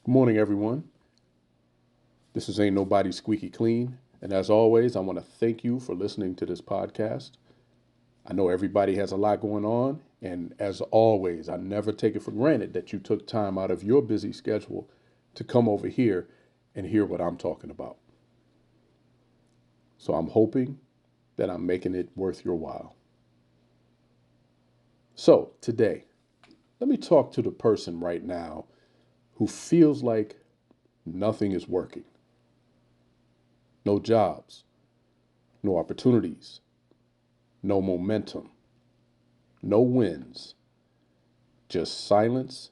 Good morning, everyone. This is Ain't Nobody Squeaky Clean. And as always, I want to thank you for listening to this podcast. I know everybody has a lot going on. And as always, I never take it for granted that you took time out of your busy schedule to come over here and hear what I'm talking about. So I'm hoping that I'm making it worth your while. So today, let me talk to the person right now who feels like nothing is working. No jobs, no opportunities, no momentum, no wins, just silence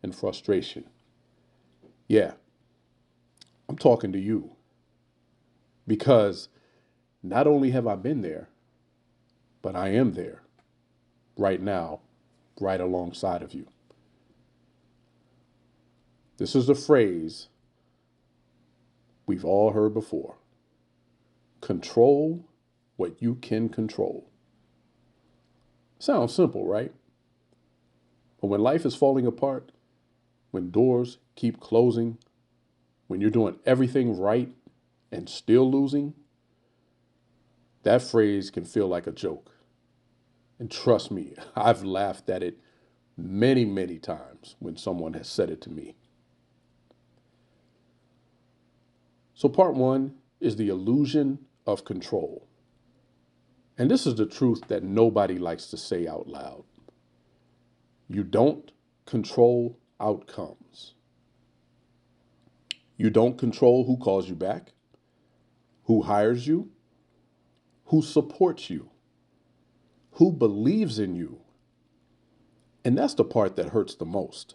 and frustration. Yeah, I'm talking to you because not only have I been there, but I am there right now, right alongside of you. This is a phrase we've all heard before: control what you can control. Sounds simple, right? But when life is falling apart, when doors keep closing, when you're doing everything right and still losing, that phrase can feel like a joke. And trust me, I've laughed at it many, many times when someone has said it to me. So, part one is the illusion of control. And this is the truth that nobody likes to say out loud. You don't control outcomes. You don't control who calls you back, who hires you, who supports you, who believes in you. And that's the part that hurts the most.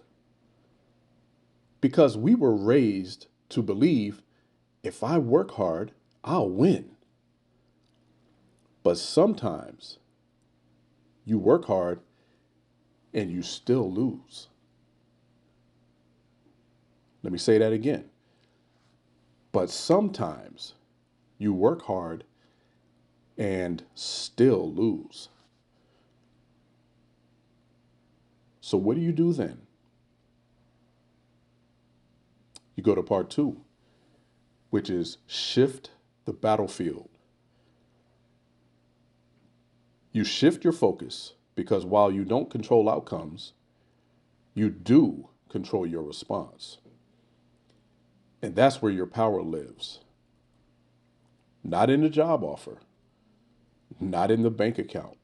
Because we were raised to believe if I work hard, I'll win. But sometimes you work hard and you still lose. Let me say that again. But sometimes you work hard and still lose. So what do you do then? You go to part two, which is shift the battlefield. You shift your focus because while you don't control outcomes, you do control your response. And that's where your power lives. Not in the job offer, not in the bank account,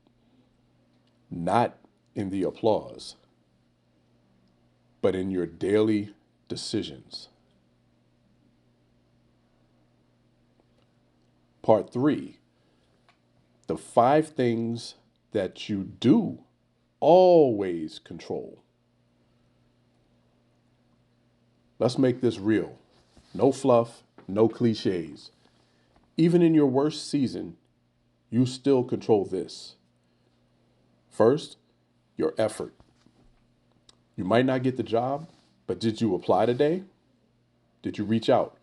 not in the applause, but in your daily decisions. Part three, the five things that you do always control. Let's make this real. No fluff, no cliches. Even in your worst season, you still control this. First, your effort. You might not get the job, but did you apply today? Did you reach out?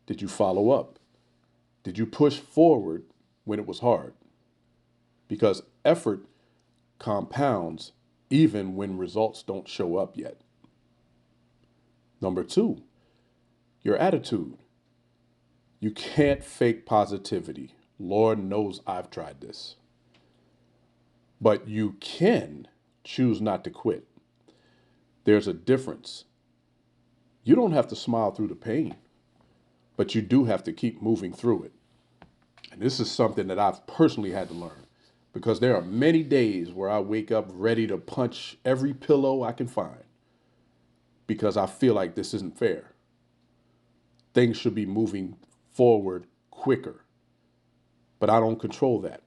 Did you follow up? Did you push forward when it was hard? Because effort compounds even when results don't show up yet. Number two, your attitude. You can't fake positivity. Lord knows I've tried this. But you can choose not to quit. There's a difference. You don't have to smile through the pain, but you do have to keep moving through it. And this is something that I've personally had to learn because there are many days where I wake up ready to punch every pillow I can find because I feel like this isn't fair. Things should be moving forward quicker, but I don't control that.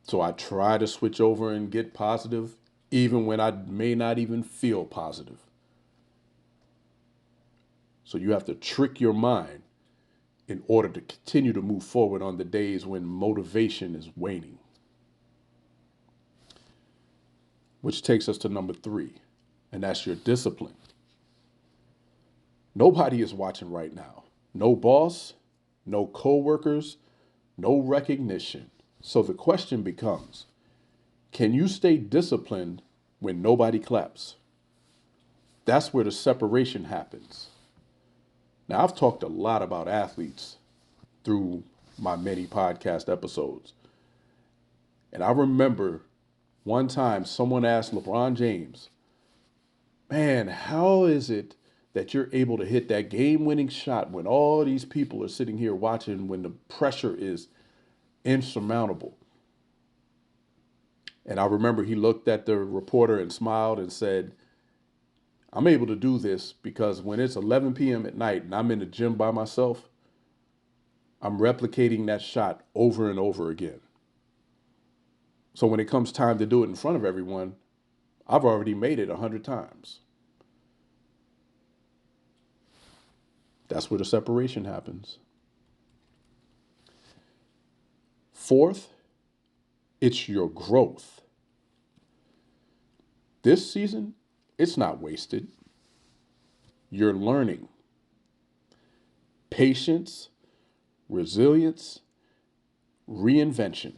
So I try to switch over and get positive even when I may not even feel positive. So you have to trick your mind in order to continue to move forward on the days when motivation is waning. Which takes us to number three, and that's your discipline. Nobody is watching right now. No boss, no coworkers, no recognition. So the question becomes, can you stay disciplined when nobody claps? That's where the separation happens. Now, I've talked a lot about athletes through my many podcast episodes. And I remember one time someone asked LeBron James, man, how is it that you're able to hit that game winning shot when all these people are sitting here watching when the pressure is insurmountable? And I remember he looked at the reporter and smiled and said, I'm able to do this because when it's 11 p.m. at night and I'm in the gym by myself, I'm replicating that shot over and over again. So when it comes time to do it in front of everyone, I've already made it 100 times. That's where the separation happens. Fourth, it's your growth. This season, it's not wasted. You're learning. Patience, resilience, reinvention.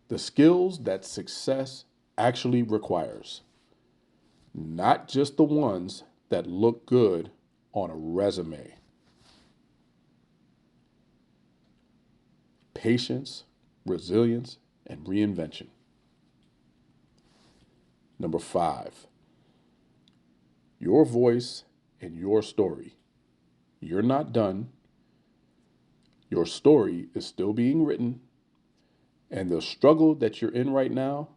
The skills that success actually requires, not just the ones that look good on a resume. Patience, resilience, and reinvention. Number 5, your voice and your story. You're not done. Your story is still being written. And the struggle that you're in right now,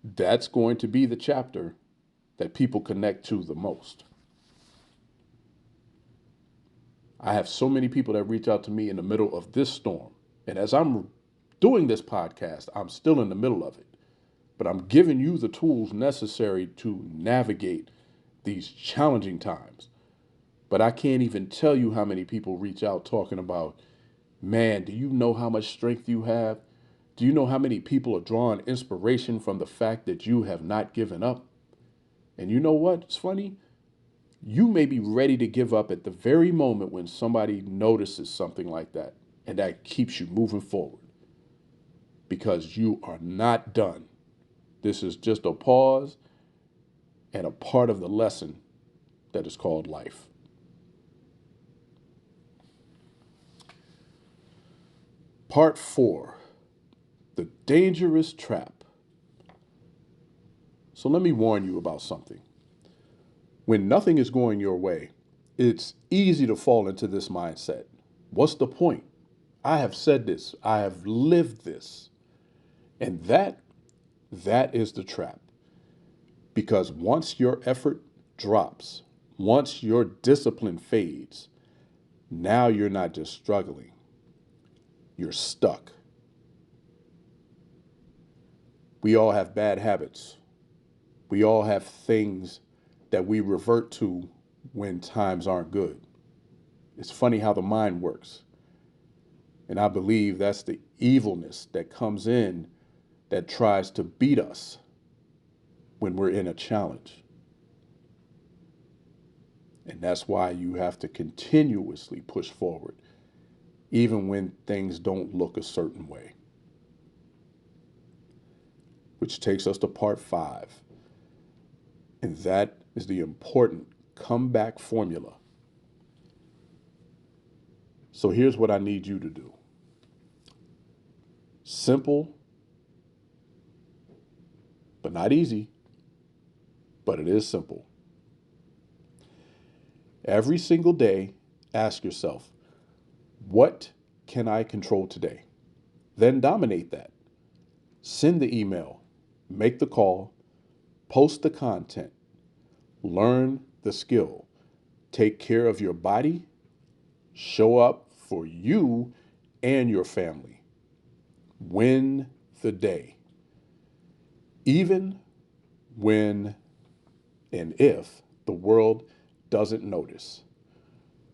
that's going to be the chapter that people connect to the most. I have so many people that reach out to me in the middle of this storm. And as I'm doing this podcast, I'm still in the middle of it. But I'm giving you the tools necessary to navigate these challenging times. But I can't even tell you how many people reach out talking about, man, do you know how much strength you have? Do you know how many people are drawing inspiration from the fact that you have not given up? And you know what? It's funny. You may be ready to give up at the very moment when somebody notices something like that. And that keeps you moving forward because you are not done. This is just a pause and a part of the lesson that is called life. Part 4, the dangerous trap. So let me warn you about something. When nothing is going your way, it's easy to fall into this mindset. What's the point? I have said this. I have lived this. And that is the trap. Because once your effort drops, once your discipline fades, now you're not just struggling. You're stuck. We all have bad habits. We all have things that we revert to when times aren't good. It's funny how the mind works. And I believe that's the evilness that comes in that tries to beat us when we're in a challenge. And that's why you have to continuously push forward, even when things don't look a certain way. Which takes us to part 5. And that is the important comeback formula. So here's what I need you to do. Simple, but not easy, but it is simple. Every single day, ask yourself, what can I control today? Then dominate that. Send the email, make the call, post the content, learn the skill, take care of your body, show up for you and your family. Win the day. Even when and if the world doesn't notice.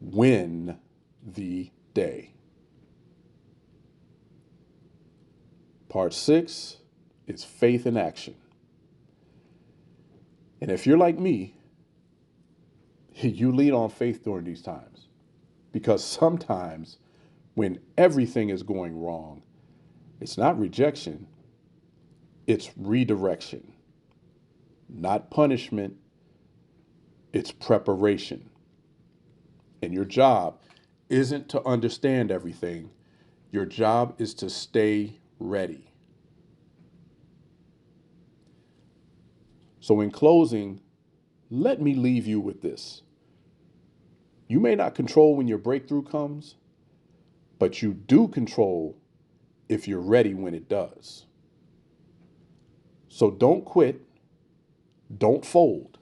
Win the day. Part 6 is faith in action. And if you're like me, you lean on faith during these times. Because sometimes when everything is going wrong, it's not rejection, it's redirection. not punishment. It's preparation. And your job isn't to understand everything. Your job is to stay ready. So, in closing, let me leave you with this. You may not control when your breakthrough comes, but you do control if you're ready when it does. So, don't quit. Don't fold.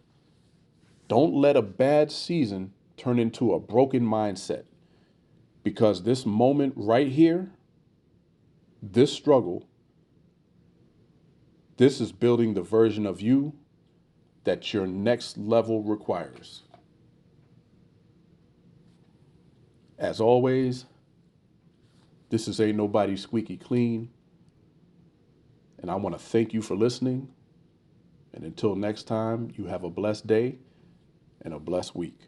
Don't let a bad season turn into a broken mindset, because this moment right here, this struggle, this is building the version of you that your next level requires. As always, this is Ain't Nobody Squeaky Clean, and I want to thank you for listening. And until next time, you have a blessed day and a blessed week.